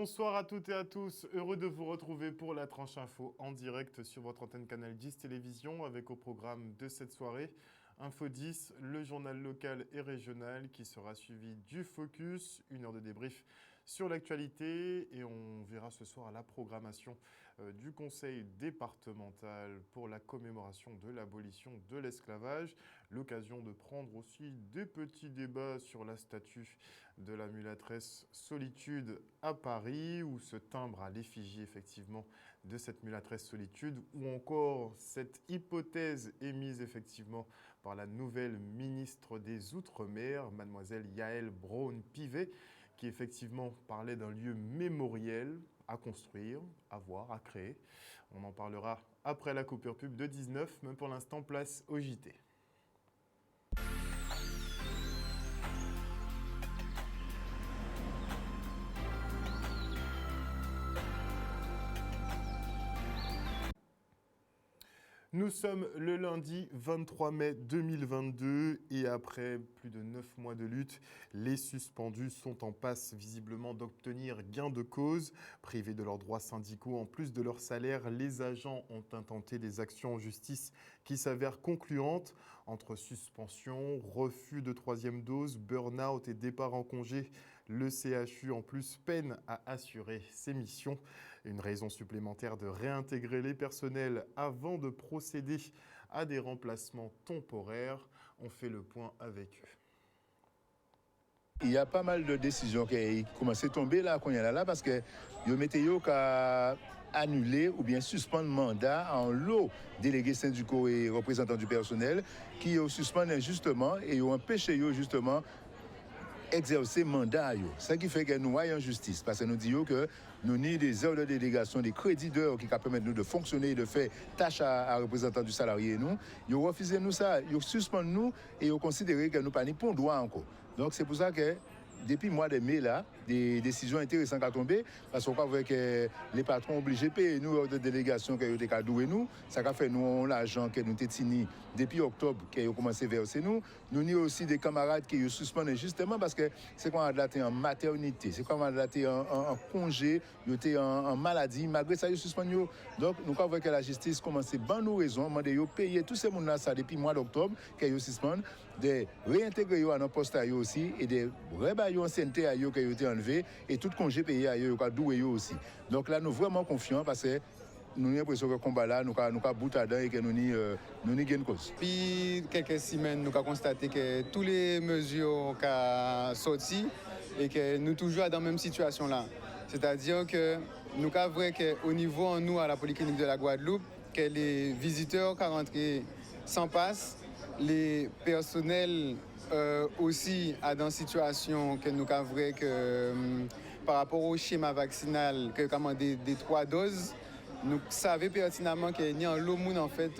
Bonsoir à toutes et à tous, heureux de vous retrouver pour la tranche info en direct sur votre antenne Canal 10 Télévision avec au programme de cette soirée Info 10, le journal local et régional qui sera suivi du Focus, une heure de débrief sur l'actualité et on verra ce soir la programmation du Conseil départemental pour la commémoration de l'abolition de l'esclavage. L'occasion de prendre aussi des petits débats sur la statue de la mulâtresse Solitude à Paris, où se timbre à l'effigie effectivement de cette mulâtresse Solitude, ou encore cette hypothèse émise effectivement par la nouvelle ministre des Outre-mer, mademoiselle Yaël Braun-Pivet, qui effectivement parlait d'un lieu mémoriel à construire, à voir, à créer. On en parlera après la coupure pub de 19, mais pour l'instant, place au JT. Nous sommes le lundi 23 mai 2022 et après plus de 9 mois de lutte, les suspendus sont en passe visiblement d'obtenir gain de cause. Privés de leurs droits syndicaux en plus de leur salaire, les agents ont intenté des actions en justice qui s'avèrent concluantes entre suspension, refus de troisième dose, burn-out et départ en congé. Le CHU en plus peine à assurer ses missions. Une raison supplémentaire de réintégrer les personnels avant de procéder à des remplacements temporaires. On fait le point avec eux. Il y a pas mal de décisions qui commencent à tomber là, qu'on y a là, parce que le météo a annulé ou bien suspendre mandat en lot délégués syndicaux et représentants du personnel qui suspendent injustement et ont empêché justement exercer mandat. Ce qui fait que nous voyons en justice, parce que nous disons que nous avons des heures de délégation, des crédits d'heures qui permettent nous de fonctionner et de faire tâche à représentants du salarié. Ils refusent nous ça, ils suspendent nous et ils considèrent que nous n'avons pas de droit encore. Donc c'est pour ça que depuis le mois de mai, là, des décisions intéressantes à tomber, parce qu'on voit que les patrons obligés de payer nous de délégation qui ont été doués nous. Ça a fait nous l'argent que nous avons tenu depuis octobre qui ont commencé à verser nous. Nous avons aussi des camarades qui ont suspendu justement parce que c'est quand on a daté en maternité, c'est quand on a daté en congé, ils étaient en maladie, malgré ça ils suspendu. Donc nous voyons que la justice commence à bonne nous raison, demander de payer tous ces gens-là ça depuis le mois d'octobre qui ont suspendu, de réintégrer à nos postes aussi et de rebailler ancienneté à eux qui ont été enlevés et tout congé payé à eux qui ont doué aussi. Donc là nous sommes vraiment confiants parce que nous avons l'impression que le combat là, nous avons bout à dents et que nous avons gain cause. Depuis quelques semaines, nous avons constaté que toutes les mesures qui sont sorties et que nous sommes toujours dans la même situation là. C'est-à-dire que nous avons vu qu'au niveau, nous, à la polyclinique de la Guadeloupe, que les visiteurs qui rentrent sans passe, les personnels aussi à dans situation que nous avons vu que par rapport au schéma vaccinal que commandé des 3 doses, nous savons pertinemment qu'il y a un lot de monde en fait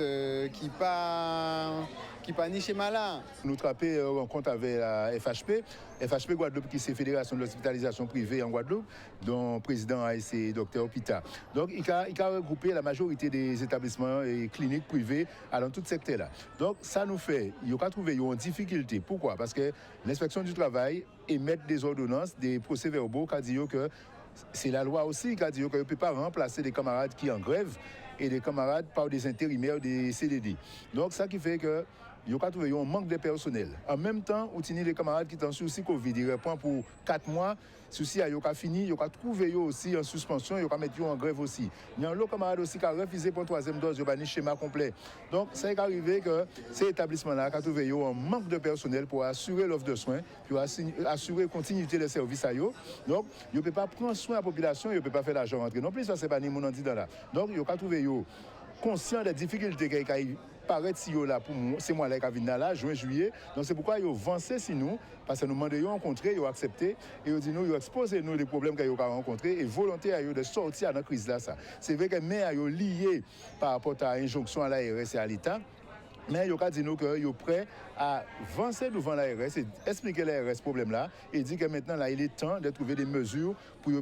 qui pas ni schéma là. Nous avons rencontre avec la FHP. FHP Guadeloupe qui c'est Fédération de l'hospitalisation privée en Guadeloupe, dont le président c'est Dr Pita. Donc il a regroupé la majorité des établissements et cliniques privées dans tout secteur là. Donc ça nous fait, il a trouvé une difficulté. Pourquoi? Parce que l'inspection du travail émet des ordonnances, des procès-verbaux qui disent que c'est la loi aussi qui a dit qu'on ne peut pas remplacer des camarades qui sont en grève et des camarades par des intérimaires, des CDD. Donc ça qui fait que il y a trouvé un manque de personnel. En même temps, on a des camarades qui sont souci Covid, ils répondent pour 4 mois. Souci a fini, il a trouvé aussi en suspension, il a mis en grève aussi. Il y a un autre camarade aussi qui a refusé pour 3e dose, il a un schéma complet. Donc, ça est arrivé que ces établissements-là ont trouvé un manque de personnel pour assurer l'offre de soins, pour assurer la continuité des services à eux. Donc, ils ne peuvent pas prendre soin de la population, ils ne peuvent pas faire l'argent rentrer. Non plus, ça, ce n'est pas ni mon dans là. Donc, ils ont trouvé conscient des difficultés qu'il paraît si là pour c'est moi là qui vient là juin juillet. Donc c'est pourquoi ils ont avancé si nous parce que nous demandons rencontrer, ils ont accepté et ils ont dit nous ils ont exposé nous les problèmes qu'ils ont rencontrés et volonté à eux de sortir de la crise là ça. C'est vrai que mais ils ont lié par rapport à l'injonction à l'ARS et à l'État. Mais ils ont dit nous qu'ils sont prêts à avancer devant l'ARS et expliquer l'ARS ce problème-là et dit que maintenant là, il est temps de trouver des mesures pour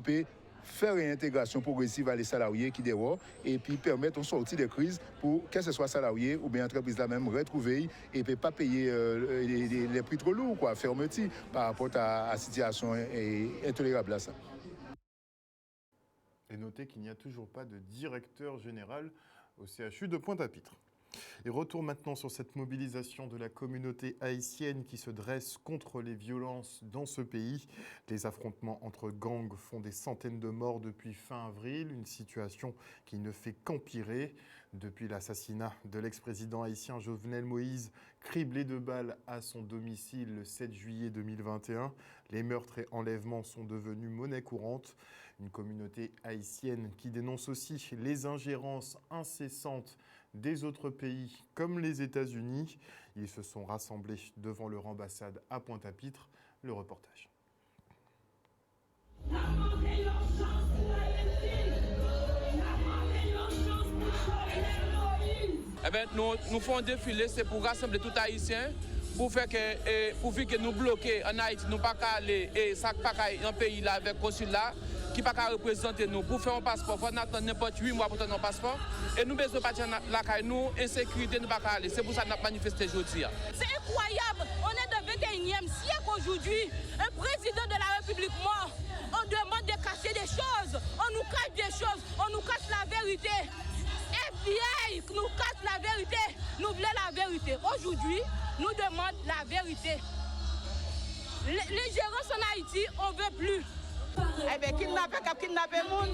faire une intégration progressive à les salariés qui dérogent et puis permettre une sortie de crise pour que ce soit salarié ou bien entreprise la même retrouver et ne pas payer les prix trop lourds, fermeture par rapport à la situation intolérable à ça. Et notez qu'il n'y a toujours pas de directeur général au CHU de Pointe-à-Pitre. Et retour maintenant sur cette mobilisation de la communauté haïtienne qui se dresse contre les violences dans ce pays. Les affrontements entre gangs font des centaines de morts depuis fin avril, une situation qui ne fait qu'empirer. Depuis l'assassinat de l'ex-président haïtien Jovenel Moïse, criblé de balles à son domicile le 7 juillet 2021, les meurtres et enlèvements sont devenus monnaie courante. Une communauté haïtienne qui dénonce aussi les ingérences incessantes des autres pays comme les États-Unis. Ils se sont rassemblés devant leur ambassade à Pointe-à-Pitre. Le reportage. Eh bien, nous faisons un défilé, c'est pour rassembler tout Haïtien, pour faire que nous bloquer en Haïti, nous pas aller et ça pas un pays là avec consulat qui pas représenter nous. Pour faire un passeport, il faut attendre n'importe 8 mois pour faire un passeport. Et nous besoin de partir la caille, nous, insécurité, nous pas aller. C'est pour ça que nous avons manifesté aujourd'hui. C'est incroyable. On est dans le 21e siècle aujourd'hui. Un président de la République mort. On demande de cacher des choses. On nous cache des choses. On nous cache la vérité. FBI nous cache la vérité. Nous voulons la vérité. Aujourd'hui, nous demandons la vérité. L'ingérence en Haïti, on ne veut plus. Eh bien, kidnapper moun.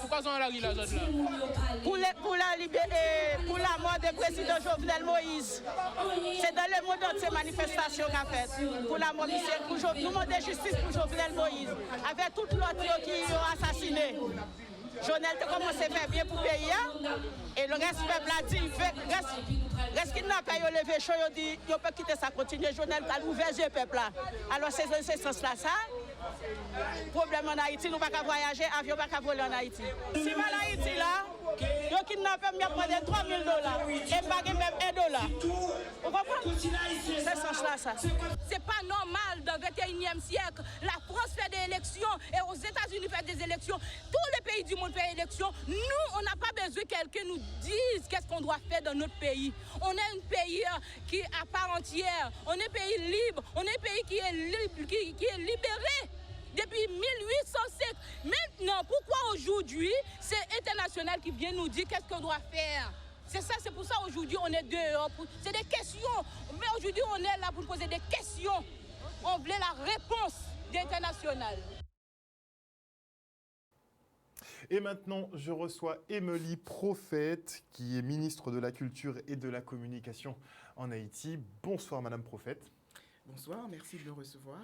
Pourquoi on a là? Pour la mort du président Jovenel Moïse. C'est dans le monde entier manifestation qu'a fait. Pour la mort pour nous demander justice pour Jovenel Moïse. Avec tout l'autre qui ont assassiné. Jovenel a commencé à faire bien pour le pays. Et le reste peuple a dit, reste kidnappé, il a levé chaud, il dit, il peut quitter ça, continuer. Jovenel a ouvert le peuple là. Alors c'est dans ce sens-là, ça. Problème en Haïti, nous ne pouvons pas voyager, avion ne peut pas voler en Haïti. Si mal en Haïti là, ils ont kidnappé, ils ont pris $3 000 et pas même $1. Vous comprenez? C'est ce sens-là, ça. C'est pas normal dans le 21e siècle. La France fait des élections et aux États-Unis fait des élections. Tous les pays du monde font des élections. Nous, on n'a pas besoin que quelqu'un nous dise qu'est-ce qu'on doit faire dans notre pays. On est un pays qui est à part entière. On est un pays libre. On est un pays qui est libéré. Depuis 1805. Maintenant, pourquoi aujourd'hui, c'est international qui vient nous dire qu'est-ce qu'on doit faire? C'est ça, c'est pour ça aujourd'hui on est dehors. C'est des questions. Mais aujourd'hui on est là pour poser des questions. On voulait la réponse d'international. Et maintenant, je reçois Émilie Prophète, qui est ministre de la Culture et de la Communication en Haïti. Bonsoir, Madame Prophète. Bonsoir, merci de me recevoir.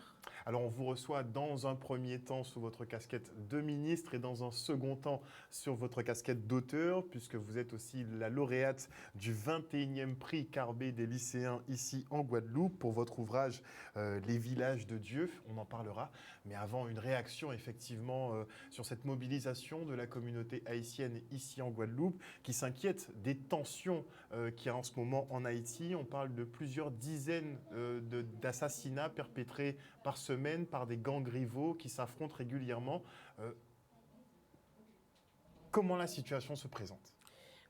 Alors, on vous reçoit dans un premier temps sous votre casquette de ministre et dans un second temps sur votre casquette d'auteur, puisque vous êtes aussi la lauréate du 21e prix Carbet des lycéens ici en Guadeloupe pour votre ouvrage Les villages de Dieu. On en parlera. Mais avant, une réaction effectivement sur cette mobilisation de la communauté haïtienne ici en Guadeloupe qui s'inquiète des tensions qu'il y a en ce moment en Haïti. On parle de plusieurs dizaines d'assassinats perpétrés par semaine par des gangs rivaux qui s'affrontent régulièrement. Comment la situation se présente ?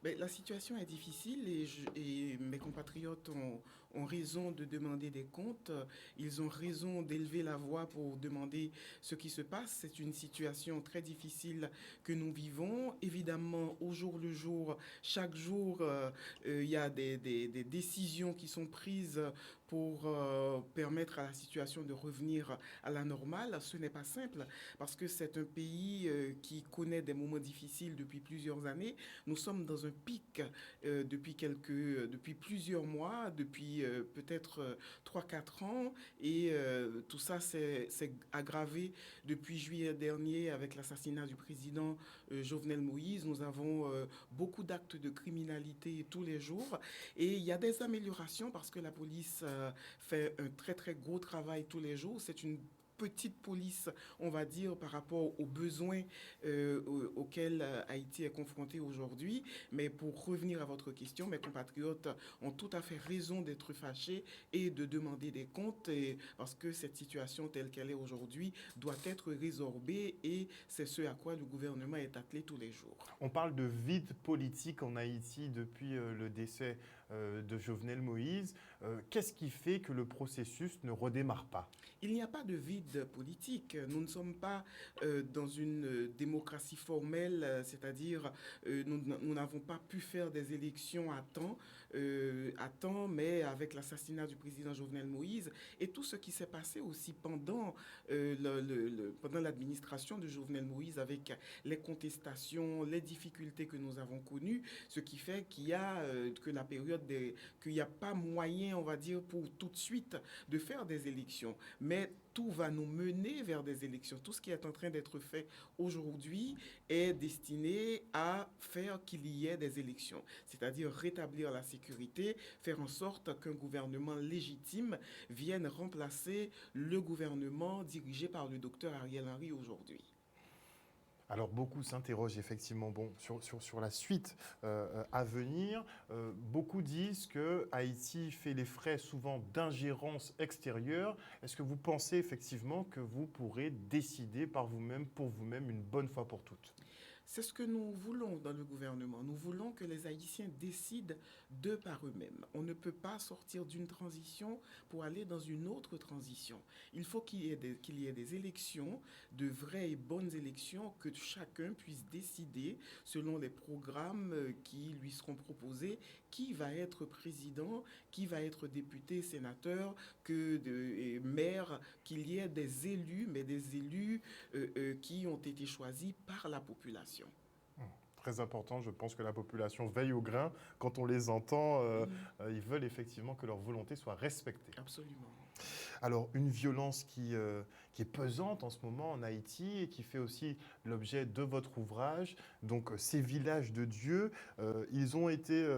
La situation est difficile et mes compatriotes ont raison de demander des comptes. Ils ont raison d'élever la voix pour demander ce qui se passe. C'est une situation très difficile que nous vivons. Évidemment, au jour le jour, chaque jour, il y a des décisions qui sont prises pour permettre à la situation de revenir à la normale. Ce n'est pas simple parce que c'est un pays qui connaît des moments difficiles depuis plusieurs années. Nous sommes dans un pic depuis plusieurs mois, depuis peut-être 3-4 ans. Et tout ça s'est aggravé depuis juillet dernier avec l'assassinat du président Jovenel Moïse. Nous avons beaucoup d'actes de criminalité tous les jours. Et il y a des améliorations parce que la police fait un très très gros travail tous les jours. C'est une petite police, on va dire, par rapport aux besoins auxquels Haïti est confronté aujourd'hui. Mais pour revenir à votre question, mes compatriotes ont tout à fait raison d'être fâchés et de demander des comptes parce que cette situation telle qu'elle est aujourd'hui doit être résorbée et c'est ce à quoi le gouvernement est attelé tous les jours. On parle de vide politique en Haïti depuis le décès de Jovenel Moïse. Qu'est-ce qui fait que le processus ne redémarre pas ? Il n'y a pas de vide politique. Nous ne sommes pas dans une démocratie formelle, c'est-à-dire nous n'avons pas pu faire des élections à temps, mais avec l'assassinat du président Jovenel Moïse et tout ce qui s'est passé aussi pendant l'administration de Jovenel Moïse avec les contestations, les difficultés que nous avons connues, ce qui fait qu'il n'y a pas moyen, on va dire, pour tout de suite de faire des élections. Mais tout va nous mener vers des élections. Tout ce qui est en train d'être fait aujourd'hui est destiné à faire qu'il y ait des élections, c'est-à-dire rétablir la sécurité, faire en sorte qu'un gouvernement légitime vienne remplacer le gouvernement dirigé par le docteur Ariel Henry aujourd'hui. Alors beaucoup s'interrogent effectivement sur la suite à venir. Beaucoup disent que Haïti fait les frais souvent d'ingérence extérieure. Est-ce que vous pensez effectivement que vous pourrez décider par vous-même, pour vous-même, une bonne fois pour toutes ? C'est ce que nous voulons dans le gouvernement. Nous voulons que les Haïtiens décident d'eux par eux-mêmes. On ne peut pas sortir d'une transition pour aller dans une autre transition. Il faut qu'il y ait des élections, de vraies et bonnes élections, que chacun puisse décider selon les programmes qui lui seront proposés, qui va être président, qui va être député, sénateur, maire, qu'il y ait des élus, mais des élus qui ont été choisis par la population. Très important, je pense que la population veille au grain. Quand on les entend, ils veulent effectivement que leur volonté soit respectée. Absolument. Alors, une violence qui est pesante en ce moment en Haïti et qui fait aussi l'objet de votre ouvrage, donc ces villages de Dieu.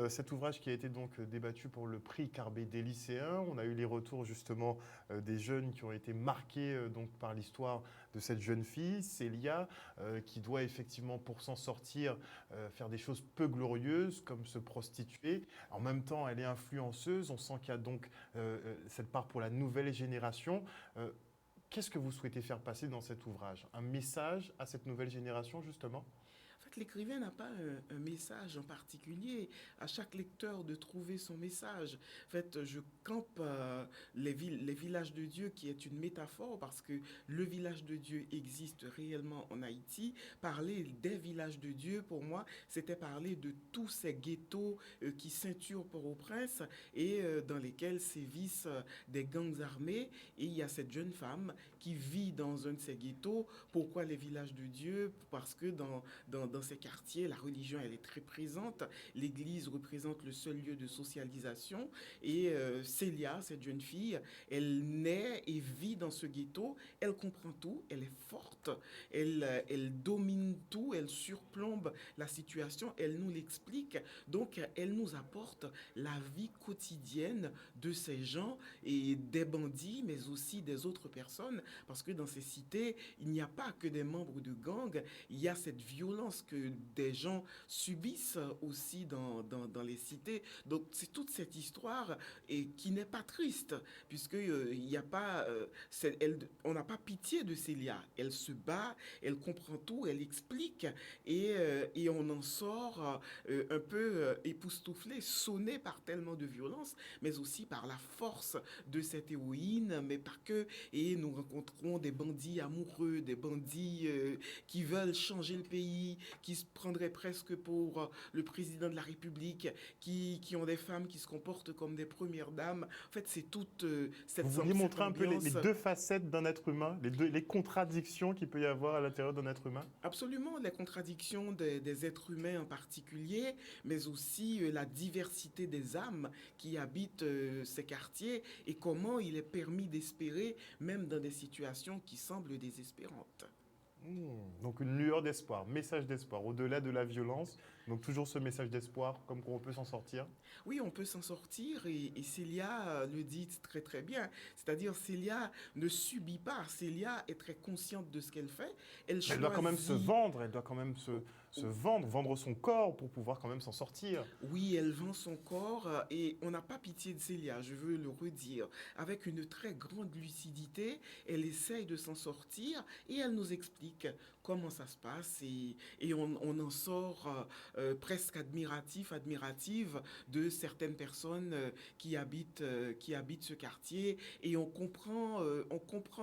Cet ouvrage qui a été donc débattu pour le prix Carbet des lycéens. On a eu les retours justement des jeunes qui ont été marqués donc par l'histoire de cette jeune fille, Célia, qui doit effectivement, pour s'en sortir, faire des choses peu glorieuses, comme se prostituer. En même temps, elle est influenceuse. On sent qu'il y a donc cette part pour la nouvelle génération. Qu'est-ce que vous souhaitez faire passer dans cet ouvrage ? Un message à cette nouvelle génération, justement ? L'écrivain n'a pas un message en particulier. À chaque lecteur de trouver son message. En fait, je campe les villages de Dieu, qui est une métaphore, parce que le village de Dieu existe réellement en Haïti. Parler des villages de Dieu, pour moi, c'était parler de tous ces ghettos qui ceinturent Port-au-Prince et dans lesquels sévissent des gangs armés. Et il y a cette jeune femme qui vit dans un de ces ghettos. Pourquoi les villages de Dieu ? Parce que dans ces quartiers, la religion, elle est très présente. L'église représente le seul lieu de socialisation. Et Célia, cette jeune fille, elle naît et vit dans ce ghetto. Elle comprend tout. Elle est forte. Elle domine tout. Elle surplombe la situation. Elle nous l'explique. Donc, elle nous apporte la vie quotidienne de ces gens et des bandits, mais aussi des autres personnes. Parce que dans ces cités, il n'y a pas que des membres de gangs. Il y a cette violence que des gens subissent aussi dans les cités. Donc, c'est toute cette histoire qui n'est pas triste, puisqu'il n'y a pas... on n'a pas pitié de Célia. Elle se bat, elle comprend tout, elle explique, et on en sort un peu époustouflé, sonné par tellement de violence, mais aussi par la force de cette héroïne, mais pas que. Et nous rencontrons des bandits amoureux, des bandits qui veulent changer le pays, qui se prendraient presque pour le président de la République, qui ont des femmes qui se comportent comme des premières dames. En fait, c'est toute cette... Vous vouliez montrer un peu les deux facettes d'un être humain, les contradictions qu'il peut y avoir à l'intérieur d'un être humain ? Absolument, les contradictions des êtres humains en particulier, mais aussi la diversité des âmes qui habitent ces quartiers et comment il est permis d'espérer, même dans des situations qui semblent désespérantes. Donc une lueur d'espoir, message d'espoir, au-delà de la violence. Donc toujours ce message d'espoir, comme qu'on peut s'en sortir. Oui, on peut s'en sortir et Célia le dit très très bien. C'est-à-dire Célia ne subit pas. Célia est très consciente de ce qu'elle fait. Elle doit quand même se vendre, elle doit quand même se vendre son corps pour pouvoir quand même s'en sortir. Oui, elle vend son corps et on n'a pas pitié de Célia, je veux le redire. Avec une très grande lucidité, elle essaye de s'en sortir et elle nous explique explique comment ça se passe et on en sort presque admirative de certaines personnes qui habitent ce quartier et on comprend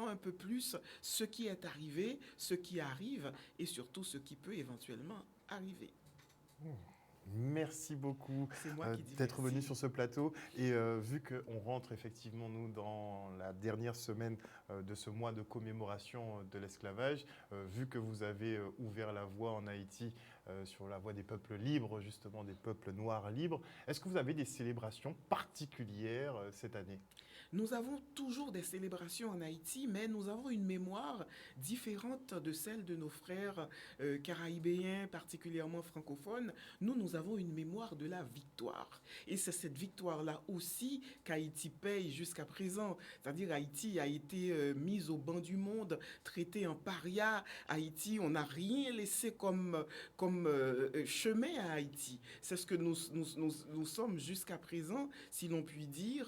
un peu plus ce qui est arrivé, ce qui arrive et surtout ce qui peut éventuellement arriver. Merci beaucoup d'être venu sur ce plateau. Et vu qu'on rentre effectivement, nous, dans la dernière semaine de ce mois de commémoration de l'esclavage, vu que vous avez ouvert la voie en Haïti sur la voie des peuples libres, justement des peuples noirs libres, est-ce que vous avez des célébrations particulières cette année ? Nous avons toujours des célébrations en Haïti, mais nous avons une mémoire différente de celle de nos frères caraïbéens, particulièrement francophones. Nous avons une mémoire de la victoire. Et c'est cette victoire-là aussi qu'Haïti paye jusqu'à présent. C'est-à-dire Haïti a été mise au banc du monde, traité en paria. Haïti, on n'a rien laissé comme chemin à Haïti. C'est ce que nous sommes jusqu'à présent, si l'on peut dire,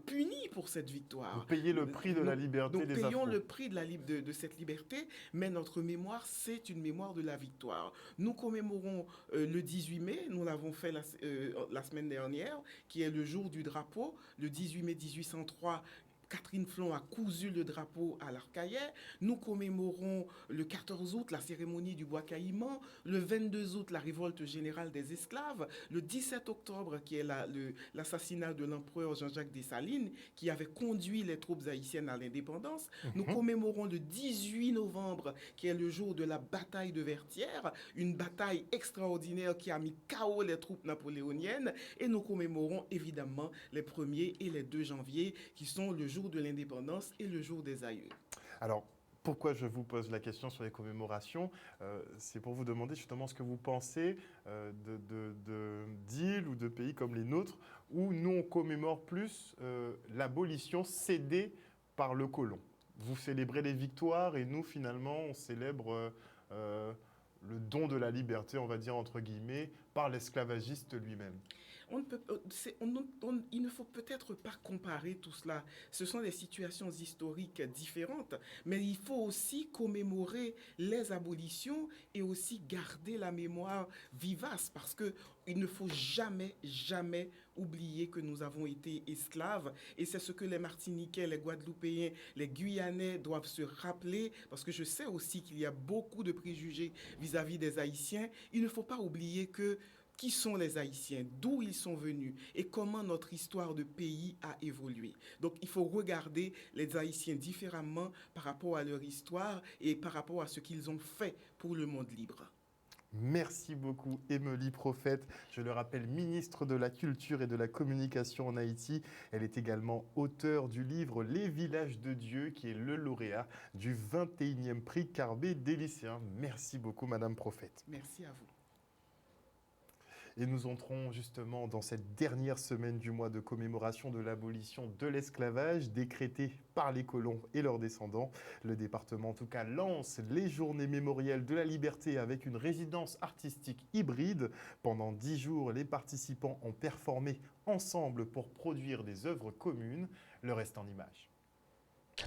punis pour cette victoire. Vous payez le prix de la liberté des Afro. Nous payons le prix de cette liberté, mais notre mémoire, c'est une mémoire de la victoire. Nous commémorons le 18 mai, nous l'avons fait la semaine dernière, qui est le jour du drapeau, le 18 mai 1803. Catherine Flon a cousu le drapeau à l'Arcaillet. Nous commémorons le 14 août la cérémonie du bois caïman, le 22 août la révolte générale des esclaves, le 17 octobre qui est l'assassinat de l'empereur Jean-Jacques Dessalines qui avait conduit les troupes haïtiennes à l'indépendance. Nous commémorons le 18 novembre qui est le jour de la bataille de Vertières, une bataille extraordinaire qui a mis KO les troupes napoléoniennes. Et nous commémorons évidemment les 1er et les 2 janvier qui sont le jour de l'indépendance et le jour des aïeux. Alors, pourquoi je vous pose la question sur les commémorations ? C'est pour vous demander justement ce que vous pensez d'îles ou de pays comme les nôtres, où nous, on commémore plus l'abolition cédée par le colon. Vous célébrez les victoires et nous, finalement, on célèbre le don de la liberté, on va dire entre guillemets, par l'esclavagiste lui-même. Il ne faut peut-être pas comparer tout cela. Ce sont des situations historiques différentes, mais il faut aussi commémorer les abolitions et aussi garder la mémoire vivace parce qu'il ne faut jamais oublier que nous avons été esclaves et c'est ce que les Martiniquais, les Guadeloupéens, les Guyanais doivent se rappeler parce que je sais aussi qu'il y a beaucoup de préjugés vis-à-vis des Haïtiens. Il ne faut pas oublier qui sont les Haïtiens, d'où ils sont venus et comment notre histoire de pays a évolué. Donc, il faut regarder les Haïtiens différemment par rapport à leur histoire et par rapport à ce qu'ils ont fait pour le monde libre. Merci beaucoup, Émilie Prophète. Je le rappelle, ministre de la Culture et de la Communication en Haïti. Elle est également auteure du livre « Les villages de Dieu » qui est le lauréat du 21e prix Carbet des lycéens. Merci beaucoup, Madame Prophète. Merci à vous. Et nous entrons justement dans cette dernière semaine du mois de commémoration de l'abolition de l'esclavage décrétée par les colons et leurs descendants. Le département, en tout cas, lance les journées mémorielles de la liberté avec une résidence artistique hybride. Pendant 10 jours, les participants ont performé ensemble pour produire des œuvres communes. Le reste en images.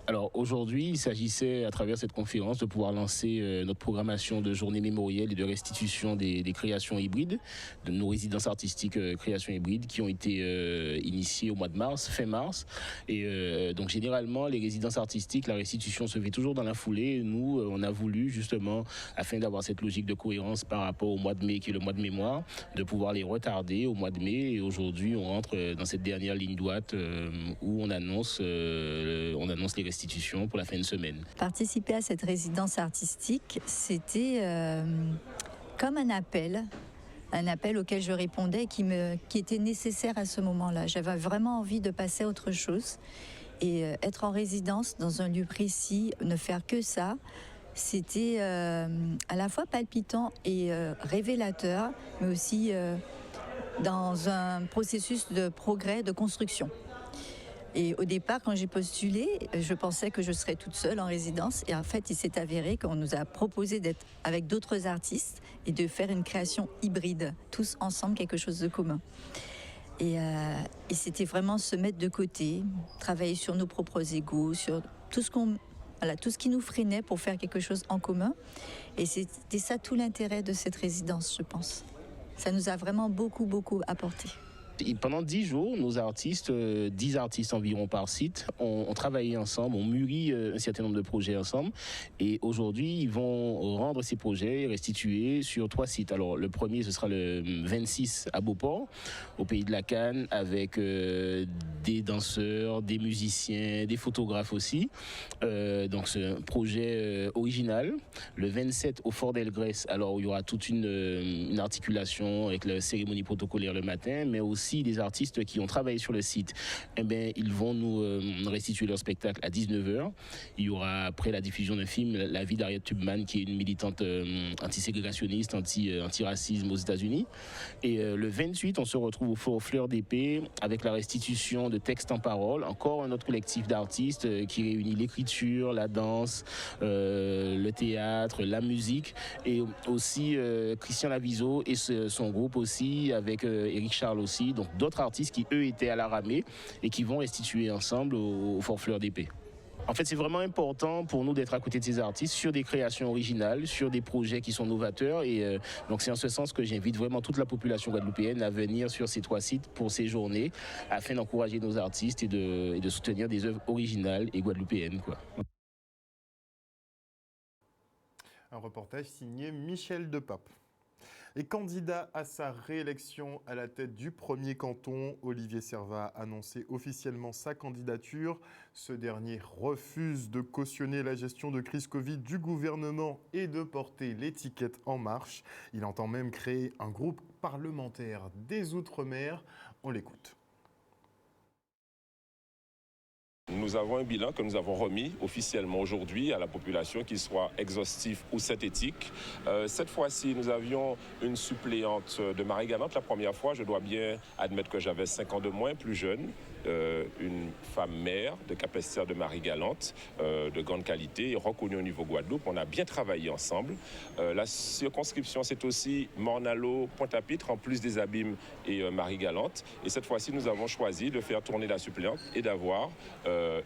Alors aujourd'hui, il s'agissait à travers cette conférence de pouvoir lancer notre programmation de journée mémorielle et de restitution des créations hybrides, de nos résidences artistiques créations hybrides qui ont été initiées au mois de mars, fin mars. Et donc généralement, les résidences artistiques, la restitution se fait toujours dans la foulée. Et nous, on a voulu justement, afin d'avoir cette logique de cohérence par rapport au mois de mai qui est le mois de mémoire, de pouvoir les retarder au mois de mai. Et aujourd'hui, on rentre dans cette dernière ligne droite où on annonce les restitutions pour la fin de semaine. Participer à cette résidence artistique, c'était comme un appel auquel je répondais qui était nécessaire à ce moment-là. J'avais vraiment envie de passer à autre chose et être en résidence dans un lieu précis, ne faire que ça, c'était à la fois palpitant et révélateur, mais aussi dans un processus de progrès, de construction. Et au départ, quand j'ai postulé, je pensais que je serais toute seule en résidence. Et en fait, il s'est avéré qu'on nous a proposé d'être avec d'autres artistes et de faire une création hybride, tous ensemble, quelque chose de commun. Et c'était vraiment se mettre de côté, travailler sur nos propres égos, sur tout ce qu'on voilà, tout ce qui nous freinait pour faire quelque chose en commun. Et c'était ça tout l'intérêt de cette résidence, je pense. Ça nous a vraiment beaucoup, beaucoup apporté. Et pendant 10 jours, nos artistes, 10 artistes environ par site, ont travaillé ensemble, ont mûri un certain nombre de projets ensemble. Et aujourd'hui, ils vont rendre ces projets restitués sur 3 sites. Alors, le premier, ce sera le 26 à Beauport, au Pays de la Canne, avec des danseurs, des musiciens, des photographes aussi. Donc, c'est un projet original. Le 27 au Fort d'Elgrès, alors, il y aura toute une articulation avec la cérémonie protocolaire le matin, mais aussi des artistes qui ont travaillé sur le site, eh bien, ils vont nous restituer leur spectacle à 19h. Il y aura après la diffusion d'un film, La vie d'Harriet Tubman, qui est une militante antiségrégationniste, anti-racisme aux États-Unis. Et le 28, on se retrouve au Fort Fleur d'Épée avec la restitution de textes en parole. Encore un autre collectif d'artistes qui réunit l'écriture, la danse, le théâtre, la musique, et aussi Christian Laviso et son groupe aussi, avec Éric Charles aussi. Donc d'autres artistes qui, eux, étaient à la ramée et qui vont restituer ensemble au Fort Fleur d'Épée. En fait, c'est vraiment important pour nous d'être à côté de ces artistes sur des créations originales, sur des projets qui sont novateurs. Et donc, c'est en ce sens que j'invite vraiment toute la population guadeloupéenne à venir sur ces 3 sites pour ces journées afin d'encourager nos artistes et de soutenir des œuvres originales et guadeloupéennes, quoi. Un reportage signé Michel Depape. Et candidat à sa réélection à la tête du premier canton, Olivier Servat a annoncé officiellement sa candidature. Ce dernier refuse de cautionner la gestion de crise Covid du gouvernement et de porter l'étiquette En Marche. Il entend même créer un groupe parlementaire des Outre-mer. On l'écoute. Nous avons un bilan que nous avons remis officiellement aujourd'hui à la population, qu'il soit exhaustif ou synthétique. Cette fois-ci, nous avions une suppléante de Marie-Galante. La première fois, je dois bien admettre que j'avais 5 ans de moins, plus jeune. Une femme mère de Capesterre de Marie-Galante, de grande qualité, reconnue au niveau Guadeloupe. On a bien travaillé ensemble. La circonscription, c'est aussi Morne-à-l'Eau, Pointe-à-Pitre, en plus des Abîmes et Marie-Galante. Et cette fois-ci, nous avons choisi de faire tourner la suppléante et d'avoir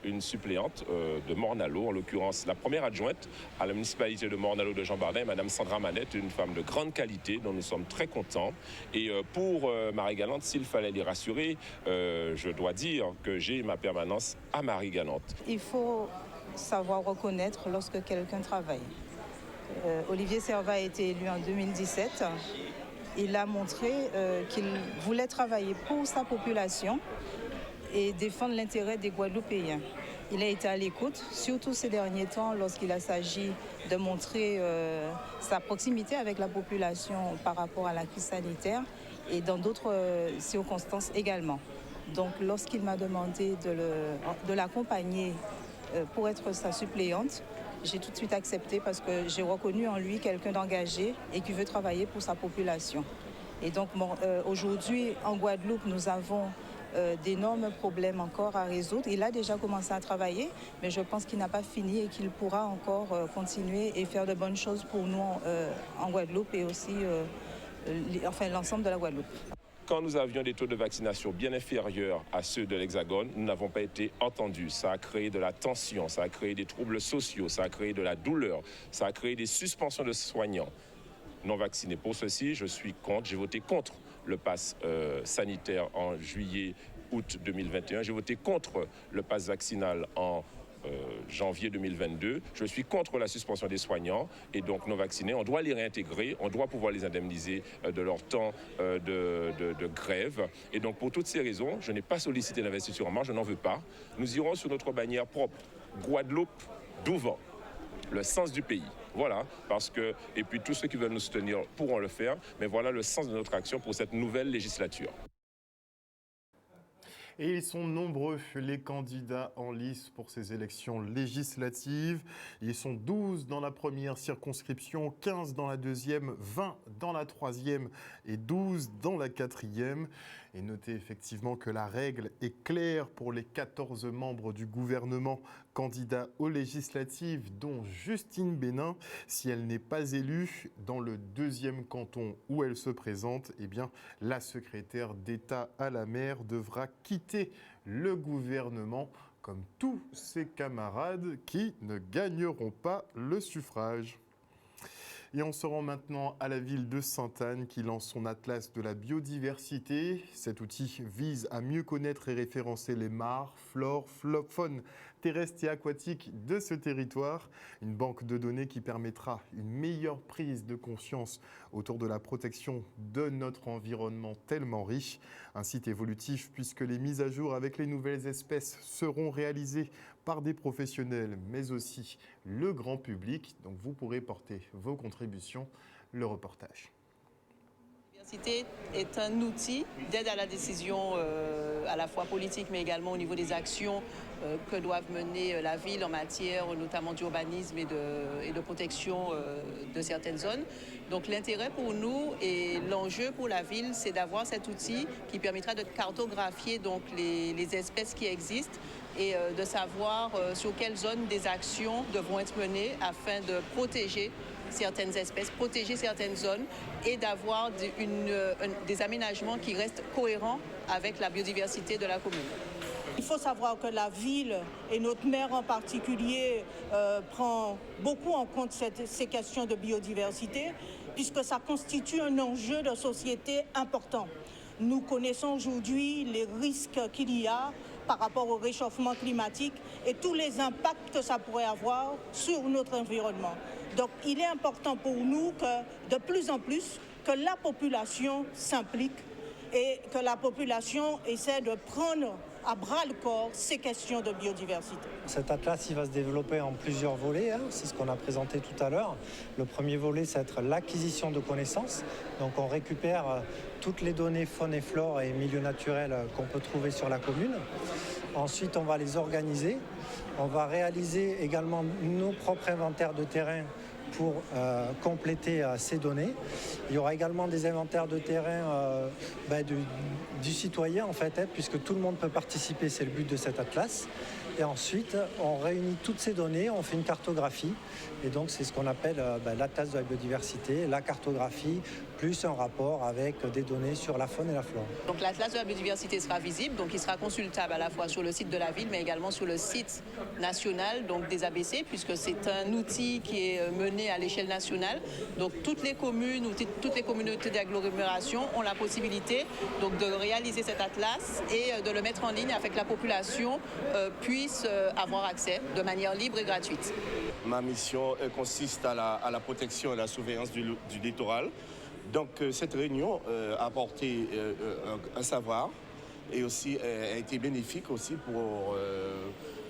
une suppléante de Morne-à-l'Eau, en l'occurrence la première adjointe à la municipalité de Morne-à-l'Eau de Jean Bardin, Madame Sandra Manette, une femme de grande qualité dont nous sommes très contents. Et pour Marie-Galante, s'il fallait les rassurer, je dois dire que j'ai ma permanence à Marie-Galante. Il faut savoir reconnaître lorsque quelqu'un travaille. Olivier Servat a été élu en 2017. Il a montré qu'il voulait travailler pour sa population et défendre l'intérêt des Guadeloupéens. Il a été à l'écoute, surtout ces derniers temps, lorsqu'il a s'agi de montrer sa proximité avec la population par rapport à la crise sanitaire et dans d'autres circonstances également. Donc lorsqu'il m'a demandé de l'accompagner pour être sa suppléante, j'ai tout de suite accepté parce que j'ai reconnu en lui quelqu'un d'engagé et qui veut travailler pour sa population. Et donc aujourd'hui, en Guadeloupe, nous avons d'énormes problèmes encore à résoudre. Il a déjà commencé à travailler, mais je pense qu'il n'a pas fini et qu'il pourra encore continuer et faire de bonnes choses pour nous en Guadeloupe et aussi l'ensemble de la Guadeloupe. Quand nous avions des taux de vaccination bien inférieurs à ceux de l'Hexagone, nous n'avons pas été entendus. Ça a créé de la tension, ça a créé des troubles sociaux, ça a créé de la douleur, ça a créé des suspensions de soignants non vaccinés. Pour ceci, je suis contre, j'ai voté contre le pass sanitaire en juillet-août 2021. J'ai voté contre le pass vaccinal en janvier 2022. Je suis contre la suspension des soignants et donc non vaccinés. On doit les réintégrer, on doit pouvoir les indemniser de leur temps de grève. Et donc pour toutes ces raisons, je n'ai pas sollicité l'investiture en marche, je n'en veux pas. Nous irons sur notre bannière propre, Guadeloupe d'Ouvent, le sens du pays. Voilà, parce que, et puis tous ceux qui veulent nous soutenir pourront le faire, mais voilà le sens de notre action pour cette nouvelle législature. Et ils sont nombreux, les candidats en lice pour ces élections législatives. Ils sont 12 dans la première circonscription, 15 dans la deuxième, 20 dans la troisième et 12 dans la quatrième. Et notez effectivement que la règle est claire pour les 14 membres du gouvernement candidats aux législatives, dont Justine Bénin. Si elle n'est pas élue dans le deuxième canton où elle se présente, eh bien, la secrétaire d'État à la mer devra quitter le gouvernement. comme tous ses camarades qui ne gagneront pas le suffrage. Et on se rend maintenant à la ville de Sainte-Anne qui lance son atlas de la biodiversité. Cet outil vise à mieux connaître et référencer les mares, flore, faune terrestre et aquatique de ce territoire. Une banque de données qui permettra une meilleure prise de conscience autour de la protection de notre environnement tellement riche. Un site évolutif puisque les mises à jour avec les nouvelles espèces seront réalisées par des professionnels, mais aussi le grand public. Donc vous pourrez porter vos contributions. Le reportage. La biodiversité est un outil d'aide à la décision à la fois politique, mais également au niveau des actions que doivent mener la ville en matière notamment d'urbanisme et de protection de certaines zones. Donc l'intérêt pour nous et l'enjeu pour la ville, c'est d'avoir cet outil qui permettra de cartographier donc les espèces qui existent et de savoir sur quelles zones des actions devront être menées afin de protéger certaines espèces, protéger certaines zones et d'avoir des aménagements qui restent cohérents avec la biodiversité de la commune. Il faut savoir que la ville et notre maire en particulier prend beaucoup en compte ces questions de biodiversité puisque ça constitue un enjeu de société important. Nous connaissons aujourd'hui les risques qu'il y a par rapport au réchauffement climatique et tous les impacts que ça pourrait avoir sur notre environnement. Donc il est important pour nous que de plus en plus que la population s'implique et que la population essaie de prendre à bras-le-corps ces questions de biodiversité. Cet atlas il va se développer en plusieurs volets, c'est ce qu'on a présenté tout à l'heure. Le premier volet, c'est être l'acquisition de connaissances. Donc on récupère toutes les données faune et flore et milieux naturels qu'on peut trouver sur la commune. Ensuite, on va les organiser. On va réaliser également nos propres inventaires de terrain pour compléter ces données. Il y aura également des inventaires de terrain du citoyen en fait, puisque tout le monde peut participer, c'est le but de cet atlas. Et ensuite, on réunit toutes ces données, on fait une cartographie. Et donc, c'est ce qu'on appelle l'atlas de la biodiversité, la cartographie, plus un rapport avec des données sur la faune et la flore. Donc, l'atlas de la biodiversité sera visible, donc il sera consultable à la fois sur le site de la ville, mais également sur le site national donc des ABC, puisque c'est un outil qui est mené à l'échelle nationale. Donc, toutes les communes ou toutes les communautés d'agglomération ont la possibilité donc, de réaliser cet atlas et de le mettre en ligne afin que la population puisse avoir accès de manière libre et gratuite. Ma mission consiste à la protection et la surveillance du littoral. Donc cette réunion a apporté un savoir et aussi a été bénéfique aussi pour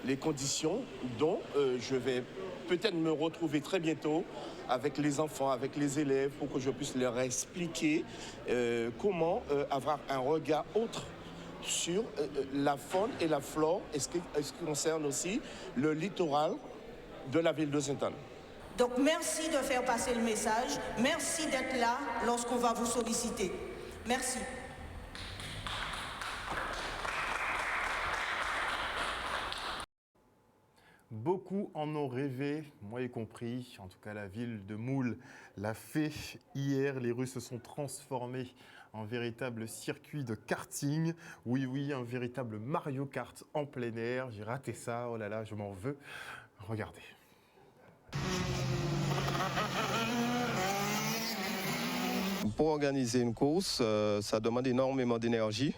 les conditions dont je vais peut-être me retrouver très bientôt avec les enfants, avec les élèves, pour que je puisse leur expliquer comment avoir un regard autre sur la faune et la flore, et ce qui concerne aussi le littoral de la ville de Sainte-Anne. Donc merci de faire passer le message, merci d'être là lorsqu'on va vous solliciter. Merci. Beaucoup en ont rêvé, moi y compris, en tout cas la ville de Moule l'a fait hier. Les rues se sont transformées en véritable circuit de karting. Oui, un véritable Mario Kart en plein air. J'ai raté ça, oh là là, je m'en veux. Regardez. Pour organiser une course, ça demande énormément d'énergie.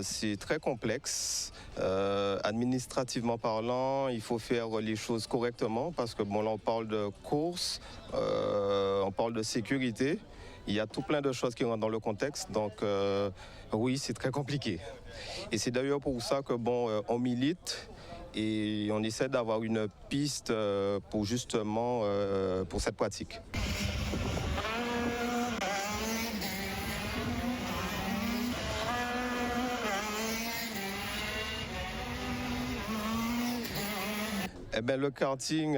C'est très complexe. Administrativement parlant, il faut faire les choses correctement parce que bon, là on parle de course, on parle de sécurité. Il y a tout plein de choses qui rentrent dans le contexte, donc oui, c'est très compliqué. Et c'est d'ailleurs pour ça que bon, on milite et on essaie d'avoir une piste pour justement pour cette pratique. Eh ben, le karting,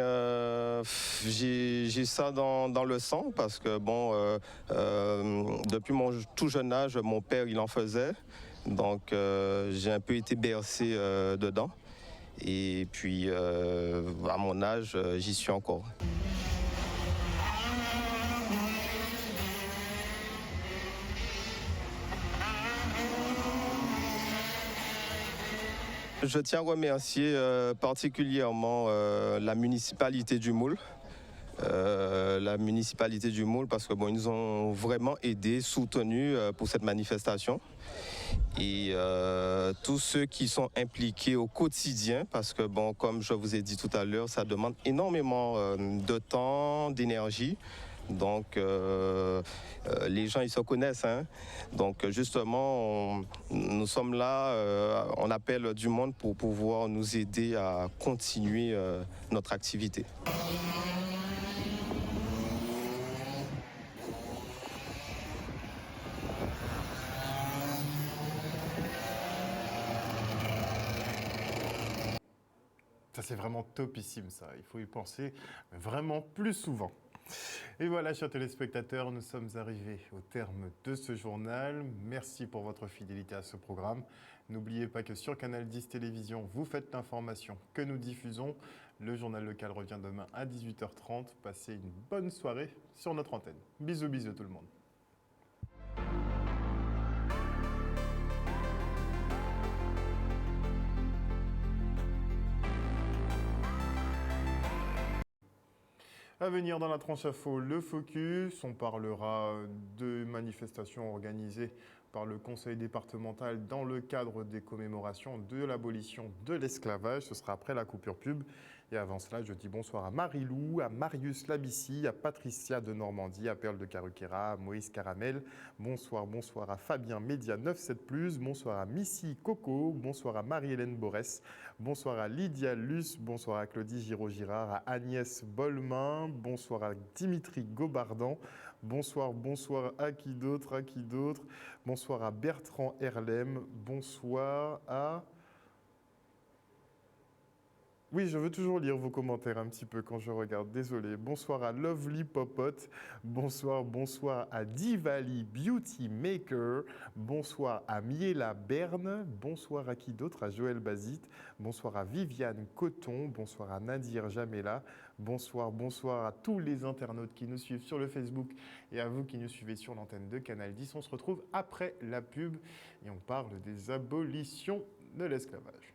j'ai ça dans le sang parce que bon, depuis mon tout jeune âge, mon père il en faisait, donc j'ai un peu été bercé dedans. Et puis à mon âge, j'y suis encore. Je tiens à remercier particulièrement la municipalité du Moule. Parce que ils nous ont vraiment aidés, soutenus pour cette manifestation. Et tous ceux qui sont impliqués au quotidien, parce que comme je vous ai dit tout à l'heure, ça demande énormément de temps, d'énergie. Donc les gens ils se connaissent, hein. Donc justement nous sommes là, on appelle du monde pour pouvoir nous aider à continuer notre activité. Ça, c'est vraiment topissime, ça. Il faut y penser vraiment plus souvent. Et voilà, chers téléspectateurs, nous sommes arrivés au terme de ce journal. Merci pour votre fidélité à ce programme. N'oubliez pas que sur Canal 10 Télévision, vous faites l'information que nous diffusons. Le journal local revient demain à 18h30. Passez une bonne soirée sur notre antenne. Bisous, bisous tout le monde. À venir dans la tranche info, le focus, on parlera de manifestations organisées par le conseil départemental dans le cadre des commémorations de l'abolition de l'esclavage. Ce sera après la coupure pub. Et avant cela, je dis bonsoir à Marie-Lou, à Marius Labissi, à Patricia de Normandie, à Perle de Caruquera, à Moïse Caramel. Bonsoir, bonsoir à Fabien Média 97+, bonsoir à Missy Coco, bonsoir à Marie-Hélène Borès, bonsoir à Lydia Luce, bonsoir à Claudie Giraud-Girard, à Agnès Bolmain, bonsoir à Dimitri Gobardan, bonsoir, bonsoir à qui d'autre, bonsoir à Bertrand Herlem, bonsoir à... Oui, je veux toujours lire vos commentaires un petit peu quand je regarde, désolé. Bonsoir à Lovely Popote, bonsoir, bonsoir à Divali Beauty Maker, bonsoir à Miela Berne, bonsoir à qui d'autre, à Joël Bazit, bonsoir à Viviane Coton, bonsoir à Nadir Jamela, bonsoir, bonsoir à tous les internautes qui nous suivent sur le Facebook et à vous qui nous suivez sur l'antenne de Canal 10. On se retrouve après la pub et on parle des abolitions de l'esclavage.